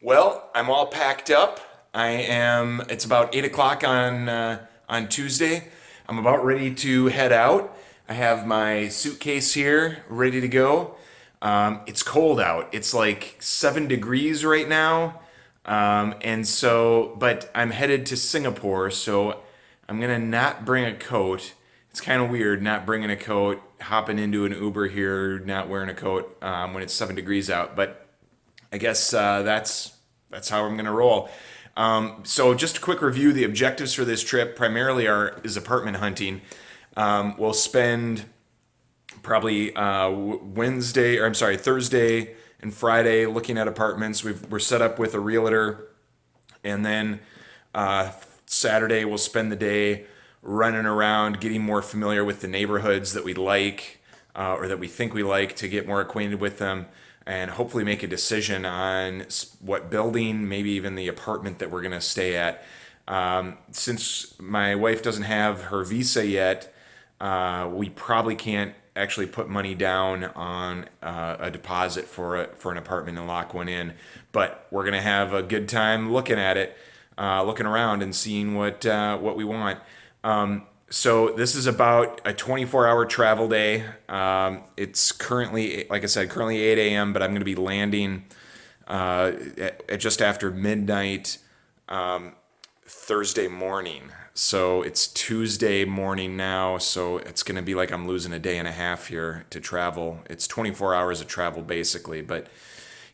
Well, I'm all packed up. It's about 8 o'clock on Tuesday. I'm about ready to head out. I have my suitcase here ready to go. It's cold out. It's like 7 degrees right now. But I'm headed to Singapore, so I'm gonna not bring a coat. It's kind of weird not bringing a coat, hopping into an Uber here, not wearing a coat when it's 7 degrees out. But I guess that's how I'm going to roll. So just a quick review. The objectives for this trip primarily is apartment hunting. We'll spend probably Thursday and Friday looking at apartments. We're set up with a realtor, and then Saturday we'll spend the day running around, getting more familiar with the neighborhoods that we like or that we think we like, to get more acquainted with them, and hopefully make a decision on what building, maybe even the apartment that we're going to stay at. Since my wife doesn't have her visa yet, we probably can't actually put money down on a deposit for an apartment and lock one in. But we're going to have a good time looking at it, looking around and seeing what we want. So this is about a 24-hour travel day. It's currently, like I said, currently 8 a.m., but I'm going to be landing at just after midnight Thursday morning. So it's Tuesday morning now, so it's going to be like I'm losing a day and a half here to travel. It's 24 hours of travel basically, but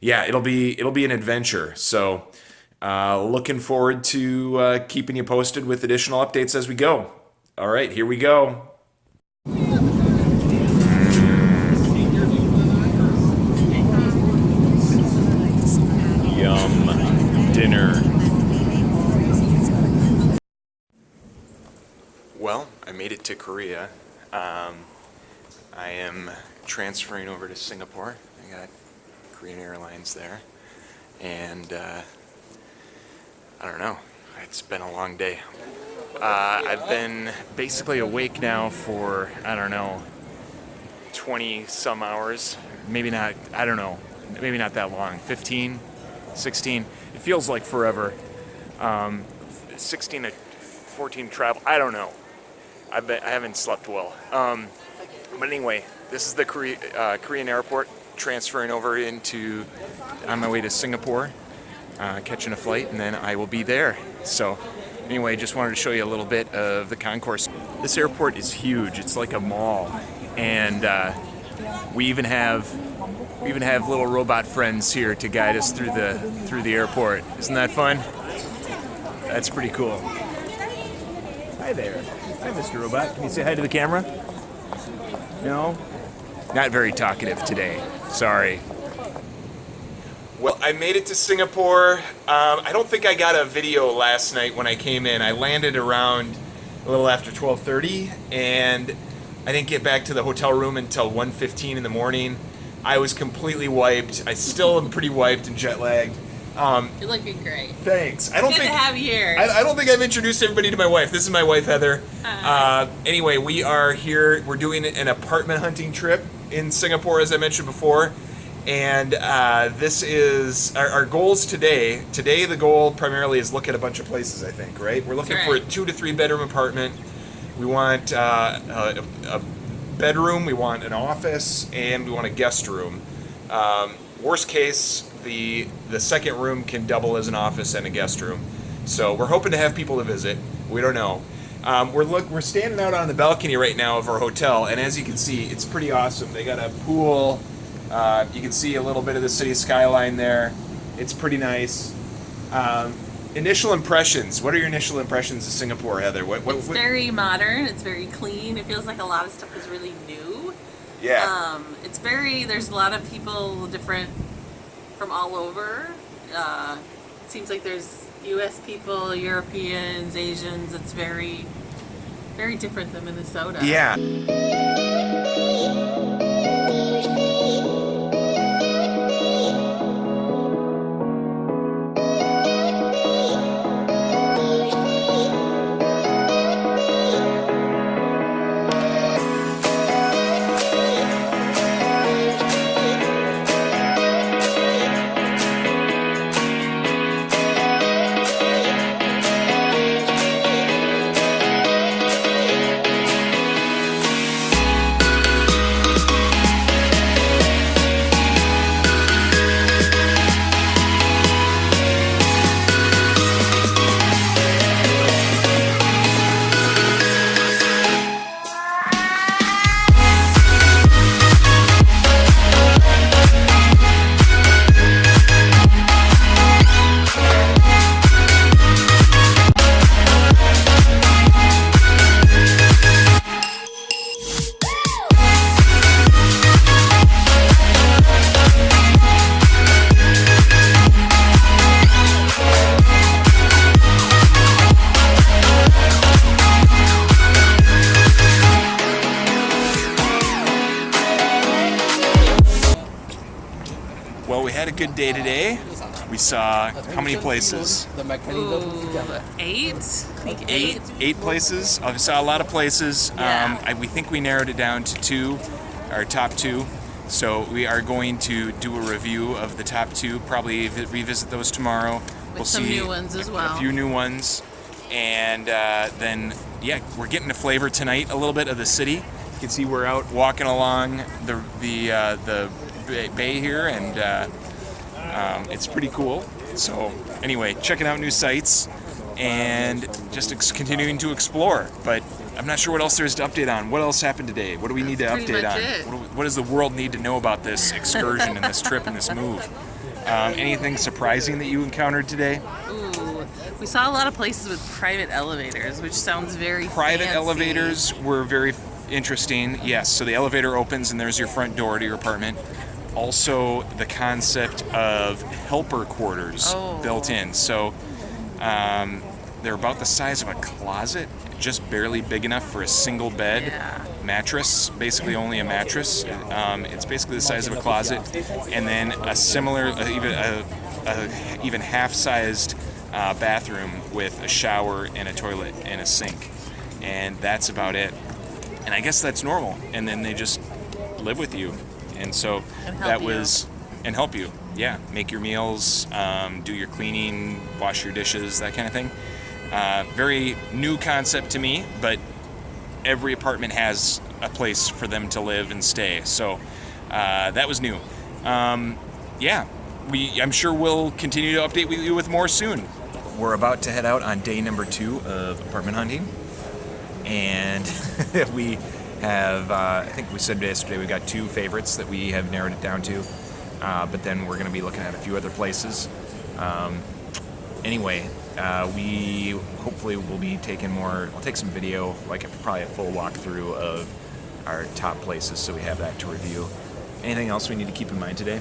yeah, it'll be an adventure. So looking forward to keeping you posted with additional updates as we go. All right, here we go. Yum dinner. Well, I made it to Korea. I am transferring over to Singapore. I got Korean Airlines there. And I don't know. It's been a long day. I've been basically awake now for, I don't know, 20 some hours. Maybe not, I don't know. Maybe not that long. 15, 16. It feels like forever. 16 to 14 travel. I don't know. I haven't slept well. But anyway, this is the Korean airport, transferring over on my way to Singapore, catching a flight, and then I will be there. So anyway, just wanted to show you a little bit of the concourse. This airport is huge. It's like a mall, and we even have little robot friends here to guide us through the airport. Isn't that fun? That's pretty cool. Hi there. Hi, Mr. Robot. Can you say hi to the camera? No? Not very talkative today. Sorry. Well, I made it to Singapore. I don't think I got a video last night when I came in. I landed around a little after 12:30, and I didn't get back to the hotel room until 1:15 in the morning. I was completely wiped. I still am pretty wiped and jet lagged. You're looking great. Thanks. Good to have you here. I don't think I've introduced everybody to my wife. This is my wife, Heather. Anyway, we are here. We're doing an apartment hunting trip in Singapore, as I mentioned before. And this is our goals today. Today, the goal primarily is look at a bunch of places, I think, right? We're looking for a 2 to 3 bedroom apartment. We want a bedroom, we want an office, and we want a guest room. Worst case, the second room can double as an office and a guest room. So we're hoping to have people to visit. We don't know. We're standing out on the balcony right now of our hotel, and as you can see, it's pretty awesome. They got a pool. You can see a little bit of the city skyline there. It's pretty nice. Initial impressions. What are your initial impressions of Singapore, Heather? It's very modern. It's very clean. It feels like a lot of stuff is really new. Yeah. There's a lot of people different from all over. It seems like there's U.S. people, Europeans, Asians. It's very, very different than Minnesota. Yeah. good day today. We saw how many places? Ooh, 8? I think 8. 8 places. We saw a lot of places. Yeah. We think we narrowed it down to 2, our top 2. So we are going to do a review of the top 2, probably revisit those tomorrow. With some new ones as well. A few new ones. And then, yeah, we're getting a flavor tonight a little bit of the city. You can see we're out walking along the bay here, and it's pretty cool. So anyway, checking out new sites and just continuing to explore. But I'm not sure what else there is to update on. What else happened today? What do we need to update on? What does the world need to know about this excursion and this trip and this move? Anything surprising that you encountered today? Ooh, we saw a lot of places with private elevators, which sounds very Private fancy. elevators were very interesting. Yes, so the elevator opens and there's your front door to your apartment. Also, the concept of helper quarters built in. So they're about the size of a closet, just barely big enough for a single bed mattress, basically only a mattress. It's basically the size of a closet, and then a similar, even half-sized bathroom with a shower and a toilet and a sink, and that's about it. And I guess that's normal. And then they just live with you, and so that was and help you. Yeah, make your meals, do your cleaning, wash your dishes, that kind of thing. Very new concept to me, but every apartment has a place for them to live and stay. So that was new. Yeah, I'm sure we'll continue to update you with more soon. We're about to head out on day number 2 of apartment hunting. And we have, I think we said yesterday, we got 2 favorites that we have narrowed it down to. But then we're going to be looking at a few other places. Anyway, we hopefully will be taking more, we'll take some video, like probably a full walkthrough of our top places, so we have that to review. Anything else we need to keep in mind today?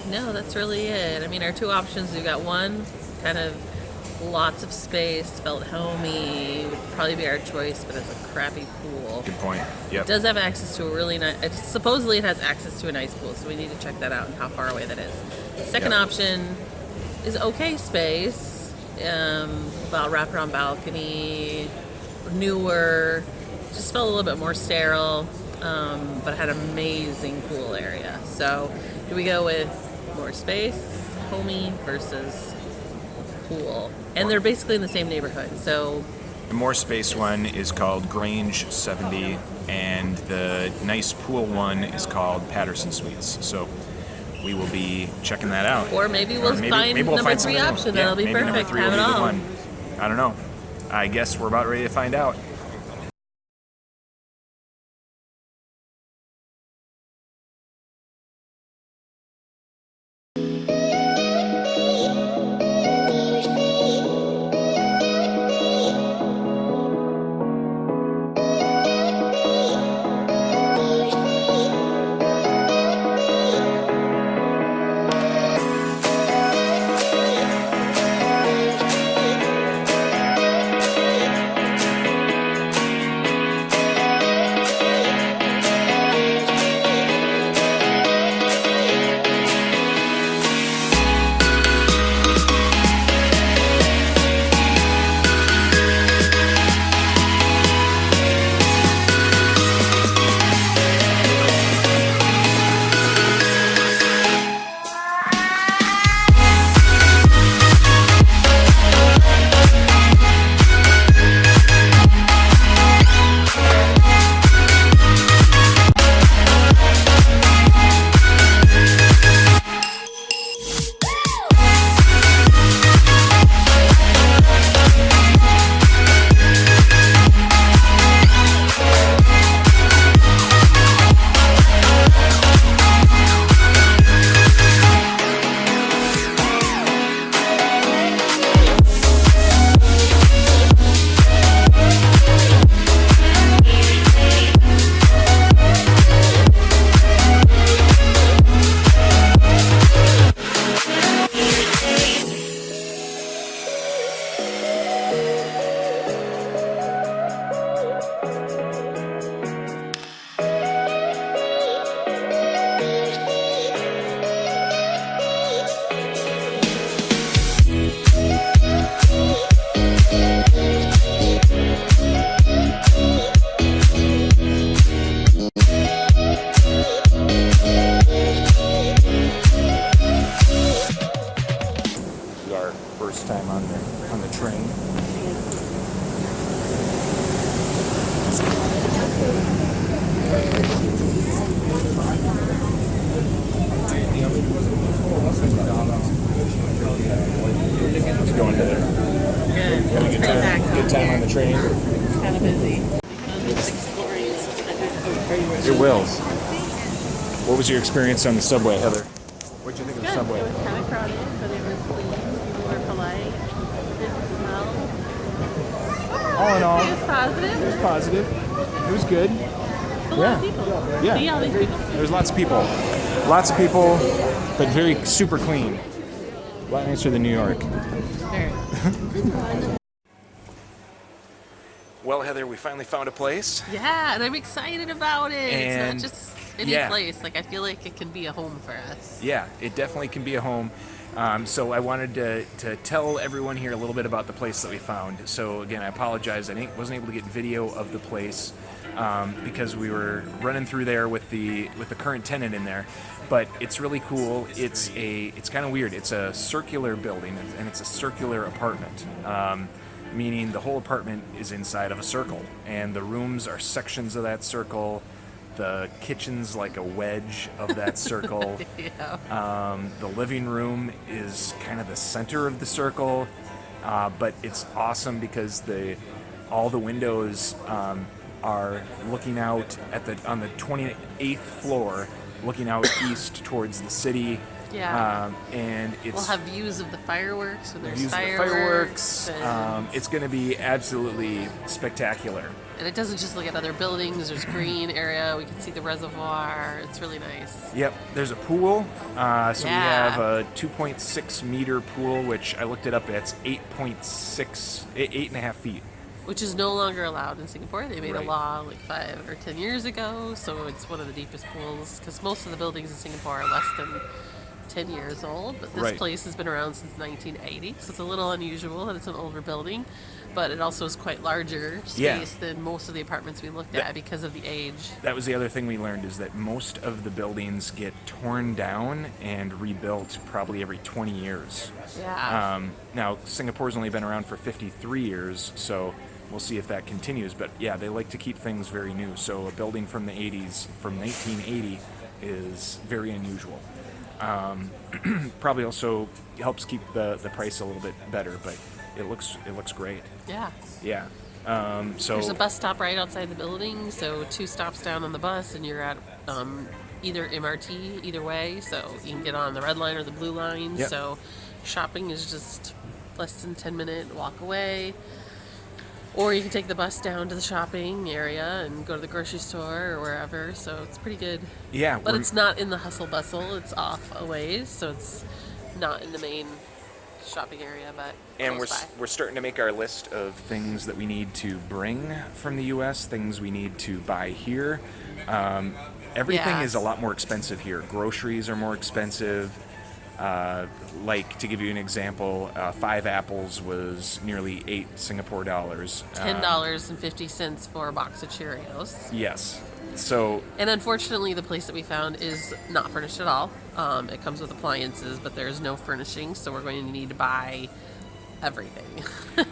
No, that's really it. I mean, our 2 options, we've got one kind of lots of space, felt homey, would probably be our choice, but it's a crappy pool. Good point. Yep. It does have access to a really nice, supposedly it has access to a nice pool, so we need to check that out and how far away that is. The second option is okay space, about wraparound balcony, newer, just felt a little bit more sterile, but had an amazing pool area. So do we go with more space, homey versus pool? And they're basically in the same neighborhood, so the more space one is called Grange 70, and the nice pool one is called Patterson Suites. So we will be checking that out. Or maybe we'll find number 3 option. That'll be perfect. Number 3 have will it be the all. one. I don't know. I guess we're about ready to find out. first time on the train. How's it going, Heather? Good. Having a good time on the train? It's kind of busy. It will. What was your experience on the subway, Heather? What did you think of the subway? It was kind of crowded, but it was clean. People were polite. It didn't smell. All in all, It was positive. it was positive. It was good. A lot of people. Yeah. See all these people? There's lots of people. Lots of people, but very super clean. A lot nicer than New York. Very. Well, Heather, we finally found a place. Yeah, and I'm excited about it. And it's not just any place. Like, I feel like it can be a home for us. Yeah, it definitely can be a home. So I wanted to tell everyone here a little bit about the place that we found. So again, I apologize. I wasn't able to get video of the place because we were running through there with the current tenant in there. But it's really cool. It's kind of weird. It's a circular building and it's a circular apartment. Meaning the whole apartment is inside of a circle, and the rooms are sections of that circle. The kitchen's like a wedge of that circle. Yeah. The living room is kind of the center of the circle, but it's awesome because all the windows are looking out on the 28th floor, looking out east towards the city. Yeah. And We'll have views of the fireworks when there's views of the fireworks. It's going to be absolutely spectacular. And it doesn't just look at other buildings. There's green area. We can see the reservoir. It's really nice. Yep, there's a pool. So we Yeah. have a 2.6 meter pool, which I looked it up. It's 8.5 feet. Which is no longer allowed in Singapore. They made a Right. law like 5 or 10 years ago. So it's one of the deepest pools because most of the buildings in Singapore are less than 10 years old, but this Right. place has been around since 1980, so it's a little unusual that it's an older building, but it also is quite larger space than most of the apartments we looked at because of the age. That was the other thing we learned, is that most of the buildings get torn down and rebuilt probably every 20 years. Yeah. Now, Singapore's only been around for 53 years, so we'll see if that continues. But yeah, they like to keep things very new. So a building from the 80s, from 1980, is very unusual. Probably also helps keep the price a little bit better, but it looks great. Yeah. Yeah. So There's a bus stop right outside the building, so 2 stops down on the bus, and you're at either MRT, either way, so you can get on the red line or the blue line. Yep. So shopping is just less than 10-minute walk away. Or you can take the bus down to the shopping area and go to the grocery store or wherever, so it's pretty good. yeah, But it's not in the hustle bustle, it's off a ways, so it's not in the main shopping area, but and close by. we're starting to make our list of things that we need to bring from the U.S., things we need to buy here. Everything Yeah. is a lot more expensive here. Groceries are more expensive. Like, to give you an example, 5 apples was nearly 8 Singapore dollars. $10.50 for a box of Cheerios. Yes. So, And unfortunately, the place that we found is not furnished at all. It comes with appliances, but there's no furnishing, so we're going to need to buy everything.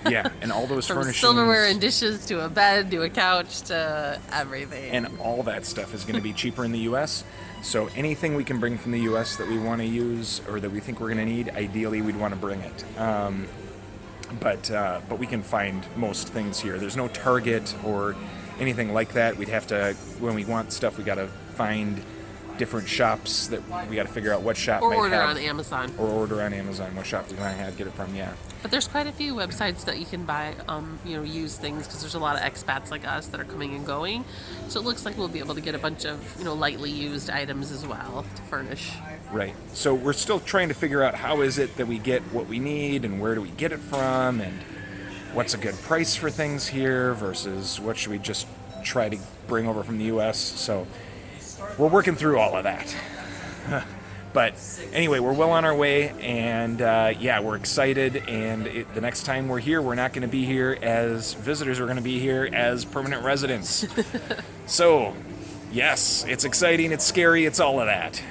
yeah, and all those From furnishings... silverware and dishes to a bed to a couch to everything. And all that stuff is going to be cheaper in the U.S. So anything we can bring from the U.S. that we want to use or that we think we're going to need, ideally we'd want to bring it. But we can find most things here. There's no Target or anything like that. We'd have to, when we want stuff, we got to find different shops that we got to figure out what shop or might order have. on Amazon. Or order on Amazon what shop we might have, get it from, yeah. But there's quite a few websites that you can buy, used things, because there's a lot of expats like us that are coming and going. So it looks like we'll be able to get a bunch of, lightly used items as well to furnish. Right. So we're still trying to figure out how is it that we get what we need and where do we get it from and what's a good price for things here versus what should we just try to bring over from the U.S. So we're working through all of that. But anyway, we're well on our way, and we're excited. And the next time we're here, we're not going to be here as visitors. We're going to be here as permanent residents. So, yes, it's exciting, it's scary, it's all of that.